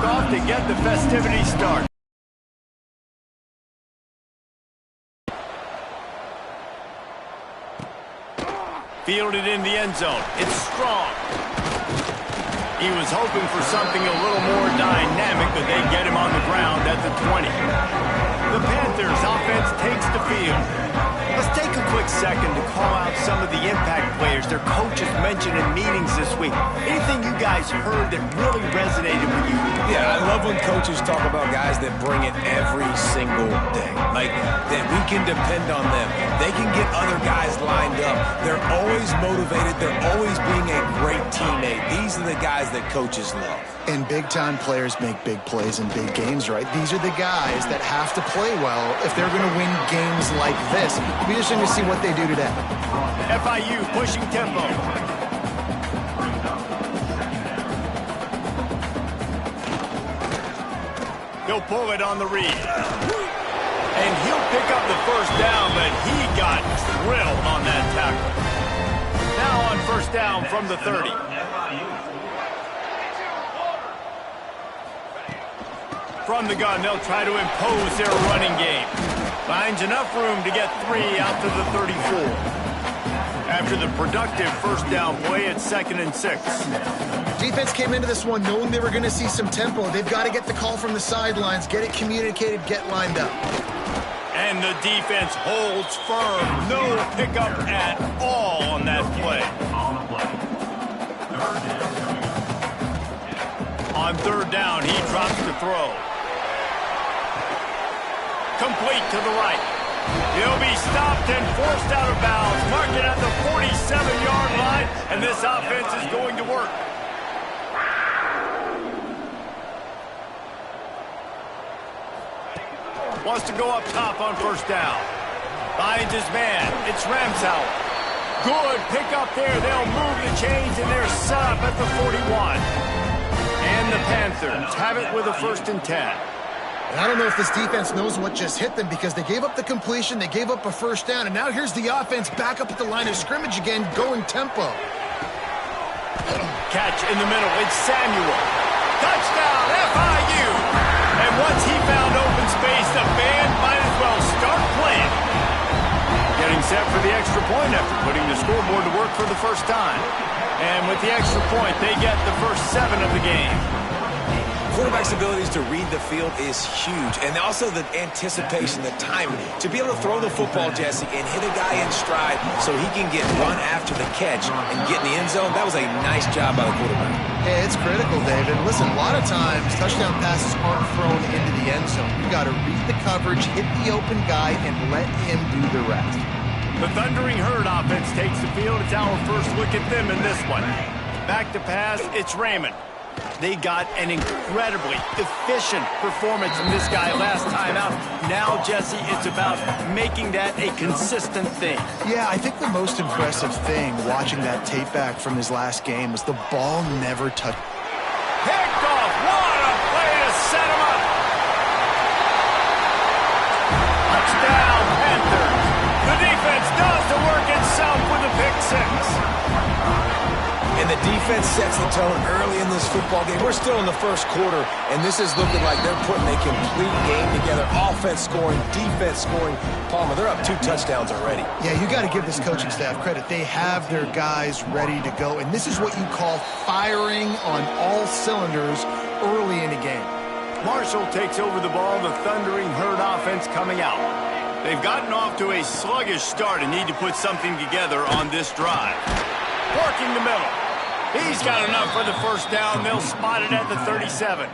kickoff to get the festivities started. Fielded in the end zone. It's strong. He was hoping for something a little more dynamic, but they get him on the ground at the 20. The Panthers offense takes the field. Let's take a quick second to call out some of the impact players their coaches mentioned in meetings this week. Anything you guys heard that really resonated with you? Yeah, I love when coaches talk about guys that bring it every single day. Like, that we can depend on them. They can get other guys lined up. They're always motivated. They're always being a great teammate. These are the guys that coaches love. And big-time players make big plays in big games, right? These are the guys that have to play well if they're going to win games like this. It'll be interesting to see what they do today. FIU pushing tempo. He'll pull it on the read. And he'll pick up the first down, but he got drilled on that tackle. Now on first down from the 30. From the gun, they'll try to impose their running game. Finds enough room to get 3 out to the 34. After the productive first down play, it's 2nd and 6. Defense came into this one knowing they were going to see some tempo. They've got to get the call from the sidelines, get it communicated, get lined up. And the defense holds firm. No pickup at all on that play. On third down, he drops the throw. Complete to the right. He'll be stopped and forced out of bounds. Mark it at the 47-yard line, and this offense is going to work. Wants to go up top on first down. Finds his man. It's Ncaa. Good pick up there. They'll move the chains, and they're set up at the 41. And the Panthers have it with a 1st and 10. And I don't know if this defense knows what just hit them because they gave up the completion, they gave up a first down, and now here's the offense back up at the line of scrimmage again, going tempo. Catch in the middle. It's Samuel. Touchdown, FIU. And once he found open space, the band might as well start playing. Getting set for the extra point after putting the scoreboard to work for the first time. And with the extra point, they get the first 7 of the game. Quarterback's abilities to read the field is huge, and also the anticipation, the timing. To be able to throw the football, Jesse, and hit a guy in stride so he can get run after the catch and get in the end zone, that was a nice job by the quarterback. Yeah, it's critical, David. Listen, a lot of times, touchdown passes aren't thrown into the end zone. You've got to read the coverage, hit the open guy, and let him do the rest. The Thundering Herd offense takes the field. It's our first look at them in this one. Back to pass, it's Raymond. They got an incredibly efficient performance from this guy last time out. Now, Jesse, it's about making that a consistent thing. Yeah, I think the most impressive thing watching that tape back from his last game was the ball never touched. Picked off. What a play to set him up. Touchdown, Panthers. The defense does the work itself with a pick 6. And the defense sets the tone early in this football game. We're still in the first quarter, and this is looking like they're putting a complete game together. Offense scoring, defense scoring. Palmer, they're up 2 touchdowns already. Yeah, you got to give this coaching staff credit. They have their guys ready to go, and this is what you call firing on all cylinders early in a game. Marshall takes over the ball. The Thundering Herd offense coming out. They've gotten off to a sluggish start and need to put something together on this drive. Working the middle. He's got enough for the first down. They'll spot it at the 37.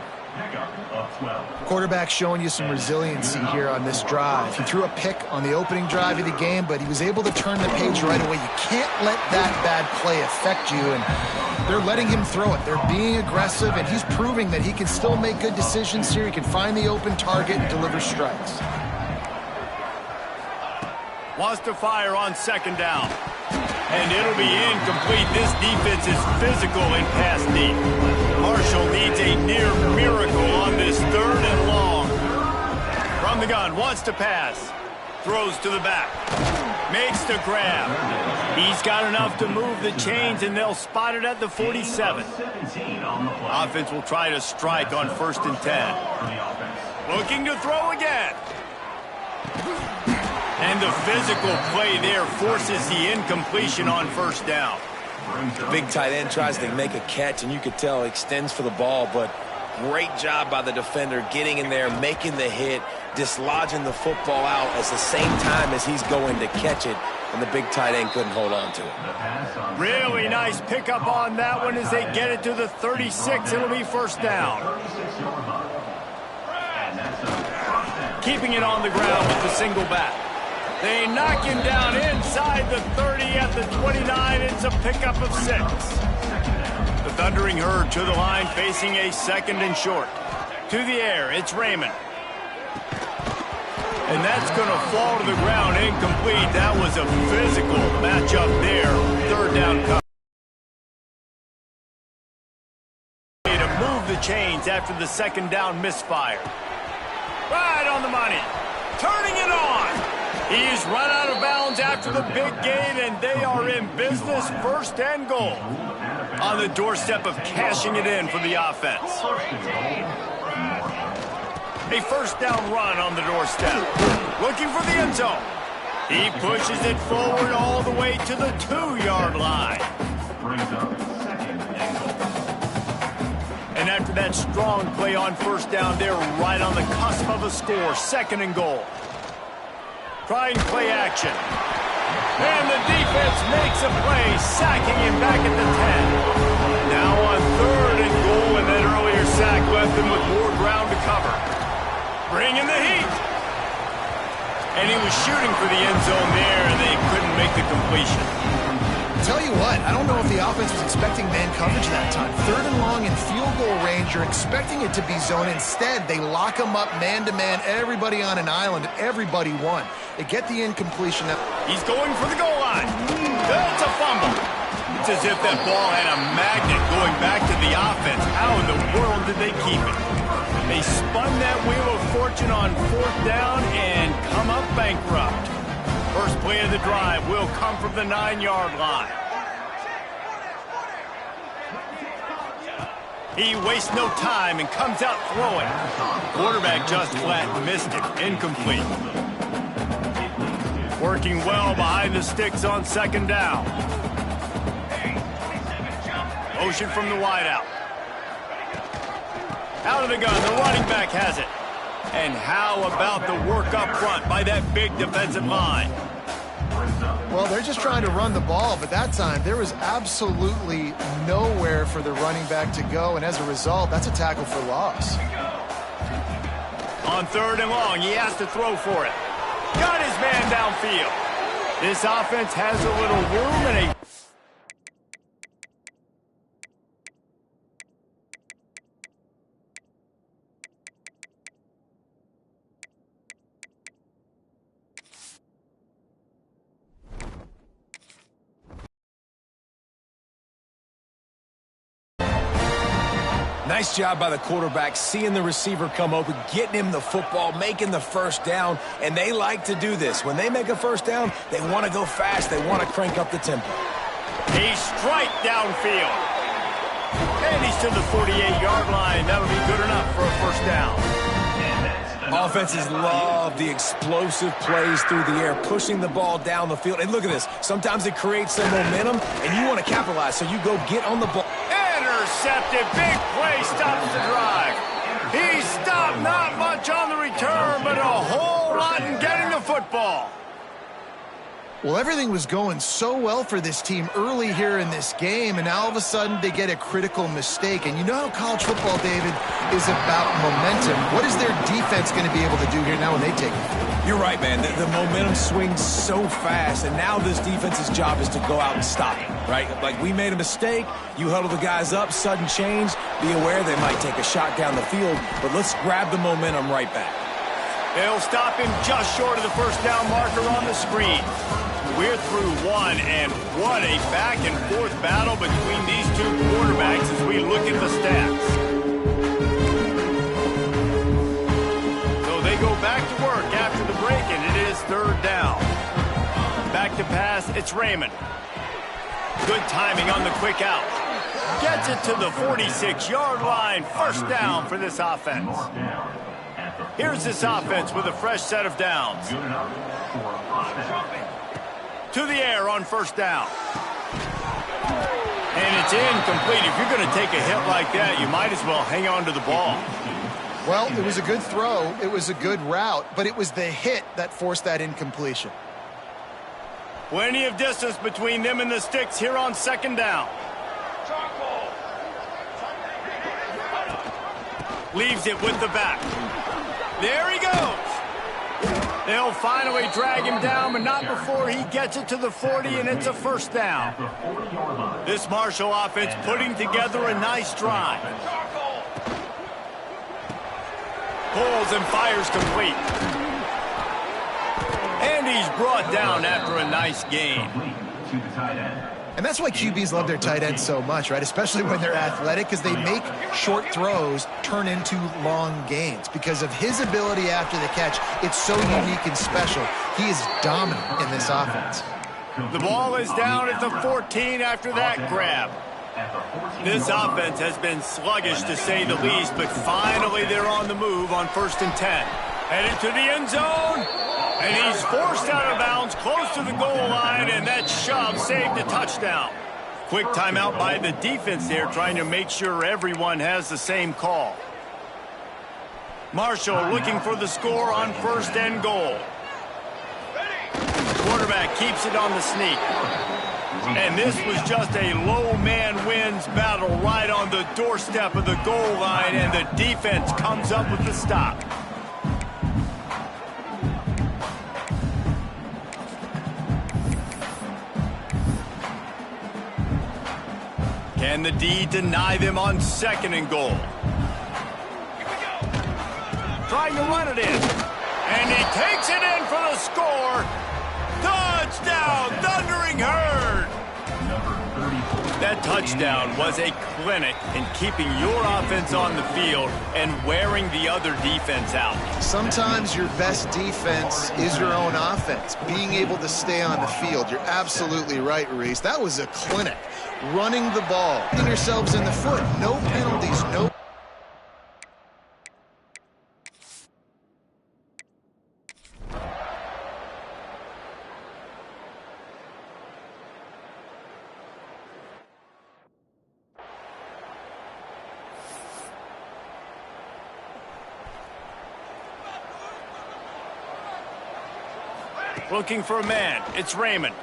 Quarterback showing you some resiliency here on this drive. He threw a pick on the opening drive of the game, but he was able to turn the page right away. You can't let that bad play affect you, and they're letting him throw it. They're being aggressive, and he's proving that he can still make good decisions here. He can find the open target and deliver strikes. Wants to fire on second down. And it'll be incomplete. This defense is physical in pass deep. Marshall needs a near miracle on this 3rd and long. From the gun, wants to pass. Throws to the back. Makes the grab. He's got enough to move the chains, and they'll spot it at the 47. Offense will try to strike on 1st and 10. Looking to throw again. And the physical play there forces the incompletion on 1st down. The big tight end tries to make a catch, and you could tell extends for the ball, but great job by the defender getting in there, making the hit, dislodging the football out at the same time as he's going to catch it, and the big tight end couldn't hold on to it. Really nice pickup on that one as they get it to the 36. It'll be 1st down. Keeping it on the ground with the single back. They knock him down inside the 30 at the 29. It's a pickup of 6. The Thundering Herd to the line facing a 2nd and short. To the air, it's Raymond. And that's going to fall to the ground incomplete. That was a physical matchup there. 3rd down cover. To move the chains after the 2nd down misfire. Right on the money. Turning it on. He's run out of bounds after the big gain, and they are in business. 1st and goal. On the doorstep of cashing it in for the offense. A 1st down run on the doorstep. Looking for the end zone. He pushes it forward all the way to the 2-yard line. And after that strong play on 1st down, they're right on the cusp of a score. 2nd and goal. Trying play action. And the defense makes a play, sacking him back at the 10. Now on 3rd and goal, and that earlier sack left him with more ground to cover. Bringing the heat. And he was shooting for the end zone there, and they couldn't make the completion. Tell you what, I don't know if the offense was expecting man coverage that time. 3rd and long in field goal range, you're expecting it to be zone. Instead, they lock him up man-to-man, everybody on an island, everybody won. They get the incompletion. He's going for the goal line. That's a fumble. It's as if that ball had a magnet going back to the offense. How in the world did they keep it? They spun that wheel of fortune on 4th down and come up bankrupt. First play of the drive will come from the 9-yard line. He wastes no time and comes out throwing. Quarterback just flat missed it. Incomplete. Working well behind the sticks on 2nd down. Motion from the wideout. Out of the gun, the running back has it. And how about the work up front by that big defensive line? Well, they're just trying to run the ball, but that time there was absolutely nowhere for the running back to go, and as a result, that's a tackle for loss. On 3rd and long, he has to throw for it. Got his man downfield. This offense has a little room and a... Nice job by the quarterback, seeing the receiver come open, getting him the football, making the 1st down, and they like to do this. When they make a 1st down, they want to go fast. They want to crank up the tempo. He strike downfield. And he's to the 48-yard line. That'll be good enough for a 1st down. Offenses love the explosive plays through the air, pushing the ball down the field. And look at this. Sometimes it creates some momentum, and you want to capitalize, so you go get on the ball. Intercepted. Big play stops the drive. He stopped not much on the return, but a whole lot in getting the football. Well, everything was going so well for this team early here in this game, and now all of a sudden they get a critical mistake. And you know how college football, David, is about momentum. What is their defense going to be able to do here now when they take it? You're right, man. The momentum swings so fast, and now this defense's job is to go out and stop it, right? Like, we made a mistake. You huddle the guys up, sudden change. Be aware they might take a shot down the field, but let's grab the momentum right back. They'll stop him just short of the 1st down marker on the screen. We're through one, and what a back-and-forth battle between these two quarterbacks as we look at the stats. So they go back to work after the break, and it is 3rd down. Back to pass, it's Raymond. Good timing on the quick out. Gets it to the 46-yard line. First down for this offense. Here's this offense with a fresh set of downs. To the air on first down. And it's incomplete. If you're going to take a hit like that, you might as well hang on to the ball. Well, it was a good throw. It was a good route, but it was the hit that forced that incompletion. Plenty of distance between them and the sticks here on second down. Leaves it with the back. There he goes. They'll finally drag him down, but not before he gets it to the 40, and it's a first down. This Marshall offense putting together a nice drive. Pulls and fires complete. And he's brought down after a nice gain. And that's why QBs love their tight ends so much, right? Especially when they're athletic, because they make short throws turn into long gains. Because of his ability after the catch, it's so unique and special. He is dominant in this offense. The ball is down at the 14 after that grab. This offense has been sluggish to say the least, but finally they're on the move on 1st and 10. Headed to the end zone. And he's forced out of bounds close to the goal line, and that shove saved a touchdown. Quick timeout by the defense there, trying to make sure everyone has the same call. Marshall looking for the score on 1st and goal. Quarterback keeps it on the sneak. And this was just a low man wins battle right on the doorstep of the goal line, and the defense comes up with the stop. Can the D deny them on 2nd and goal? Trying to run it in. And he takes it in for the score. Touchdown, Thundering Herd! That touchdown was a clinic in keeping your offense on the field and wearing the other defense out. Sometimes your best defense is your own offense, being able to stay on the field. You're absolutely right, Reese. That was a clinic. Running the ball, hitting yourselves in the foot, no penalties, no. Looking for a man. It's Raymond.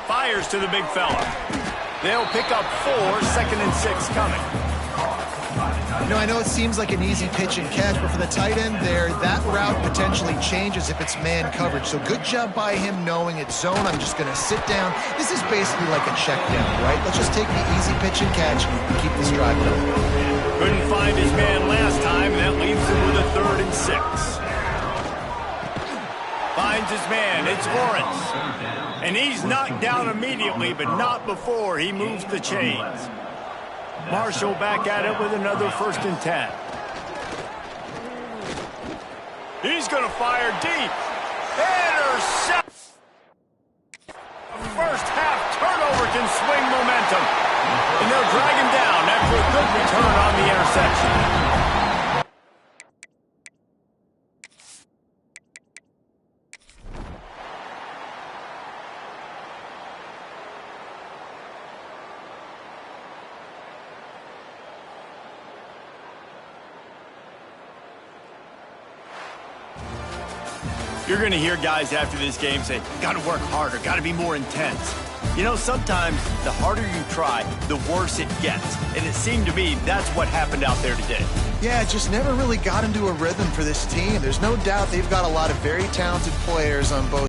Fires to the big fella. They'll pick up 4, 2nd and 6 coming. You know, I know it seems like an easy pitch and catch, but for the tight end there, that route potentially changes if it's man coverage. So good job by him knowing it's zone. I'm just going to sit down. This is basically like a check down, right? Let's just take the easy pitch and catch and keep this drive going. Couldn't find his man last time. That leaves him with a 3rd and 6. Finds his man. It's Lawrence. And he's knocked down immediately, but not before he moves the chains. Marshall back at it with another 1st and 10. He's going to fire deep. Intercept. First half turnover can swing momentum. And they'll drag him down after a good return on the interception. You're going to hear guys after this game say, got to work harder, got to be more intense. You know, sometimes the harder you try, the worse it gets. And it seemed to me that's what happened out there today. Yeah, it just never really got into a rhythm for this team. There's no doubt they've got a lot of very talented players on both